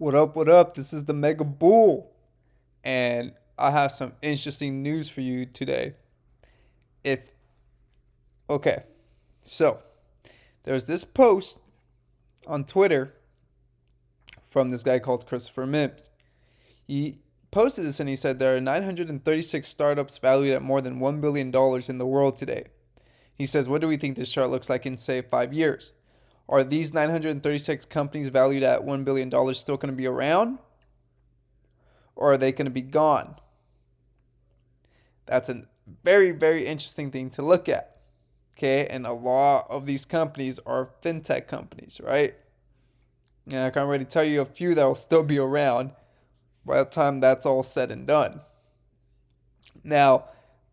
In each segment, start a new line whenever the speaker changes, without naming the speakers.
What up? What up? This is the Mega Bull, and I have some interesting news for you today. If okay, so there's this post on Twitter from this guy called Christopher Mims. He posted this and he said there are 936 startups valued at more than $1 billion in the world today. He says, what do we think this chart looks like in, say, 5 years? Are these 936 companies valued at $1 billion still going to be around? Or are they going to be gone? That's a very, very interesting thing to look at. Okay, and a lot of these companies are fintech companies, right? And I can already tell you a few that will still be around by the time that's all said and done. Now,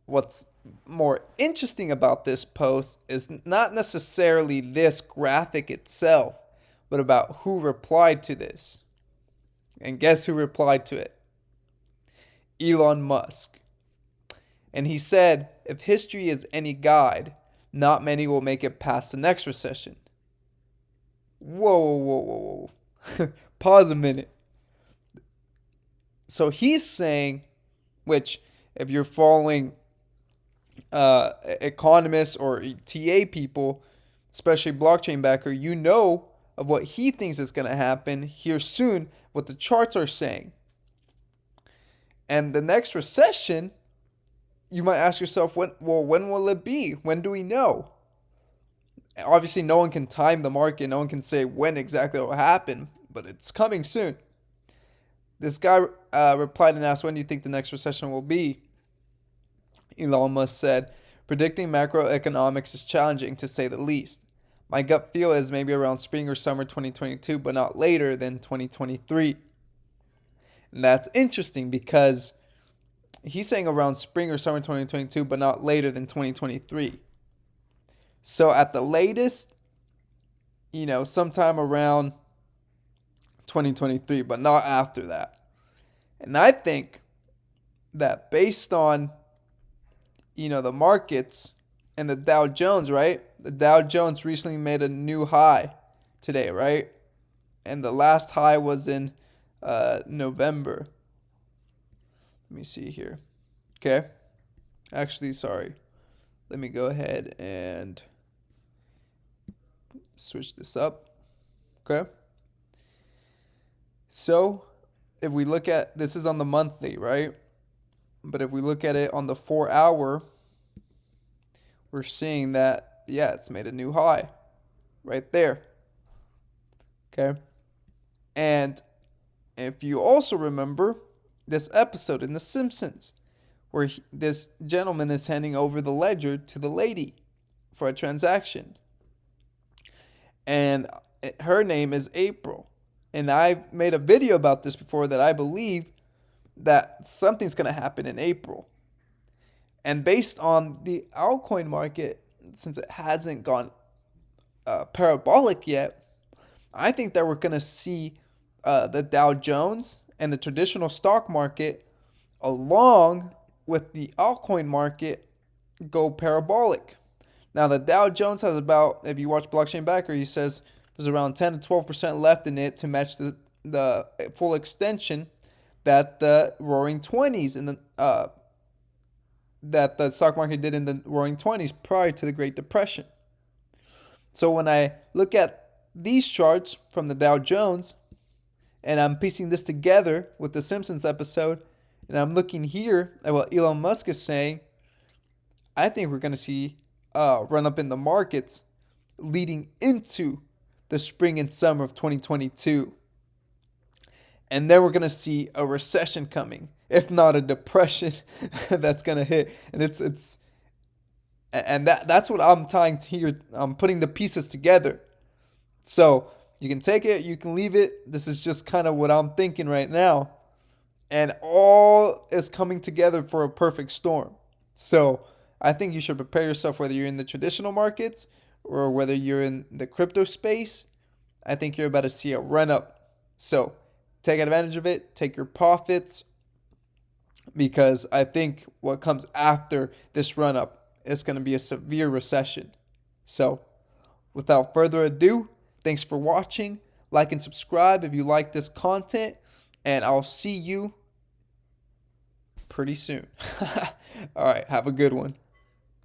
what's more interesting about this post is not necessarily this graphic itself, but about who replied to this. And guess who replied to it? Elon Musk. And he said, if history is any guide, not many will make it past the next recession. Whoa, whoa, whoa, whoa. Pause a minute. So he's saying, which if you're following economists or TA people, especially blockchain backer, you know of what he thinks is going to happen here soon, what the charts are saying. And the next recession, you might ask yourself, when will it be? When do we know? Obviously, no one can time the market. No one can say when exactly it will happen, but it's coming soon. This guy replied and asked, when do you think the next recession will be? Elon Musk said, predicting macroeconomics is challenging to say the least. My gut feel is maybe around spring or summer 2022, but not later than 2023. And that's interesting because he's saying around spring or summer 2022, but not later than 2023. So at the latest, sometime around 2023, but not after that. And I think that based on, the markets and the Dow Jones, right? The Dow Jones recently made a new high today, right? And the last high was in November. Let me see here. Okay. Actually, sorry. Let me go ahead and switch this up. Okay. So, if we look at this is on the monthly, right? But if we look at it on the 4 hour, we're seeing that, it's made a new high right there. Okay. And if you also remember this episode in The Simpsons, where this gentleman is handing over the ledger to the lady for a transaction. And her name is April. And I made a video about this before that I believe that something's going to happen in April. And based on the altcoin market, since it hasn't gone parabolic yet, I think that we're going to see the Dow Jones and the traditional stock market along with the altcoin market go parabolic. Now, the Dow Jones has about, if you watch Blockchain Backer, he says there's around 10 to 12% left in it to match the full extension that the Roaring 20s and that the stock market did in the Roaring 20s prior to the Great Depression. So when I look at these charts from the Dow Jones, and I'm piecing this together with the Simpsons episode, and I'm looking here at what Elon Musk is saying, I think we're going to see a run up in the markets leading into the spring and summer of 2022. And then we're going to see a recession coming, if not a depression that's going to hit. And that's what I'm tying to here. I'm putting the pieces together. So you can take it, you can leave it. This is just kind of what I'm thinking right now. And all is coming together for a perfect storm. So I think you should prepare yourself, whether you're in the traditional markets or whether you're in the crypto space. I think you're about to see a run up. So take advantage of it, take your profits, because I think what comes after this run up is going to be a severe recession. So without further ado, thanks for watching. Like and subscribe if you like this content, and I'll see you pretty soon. All right, have a good one.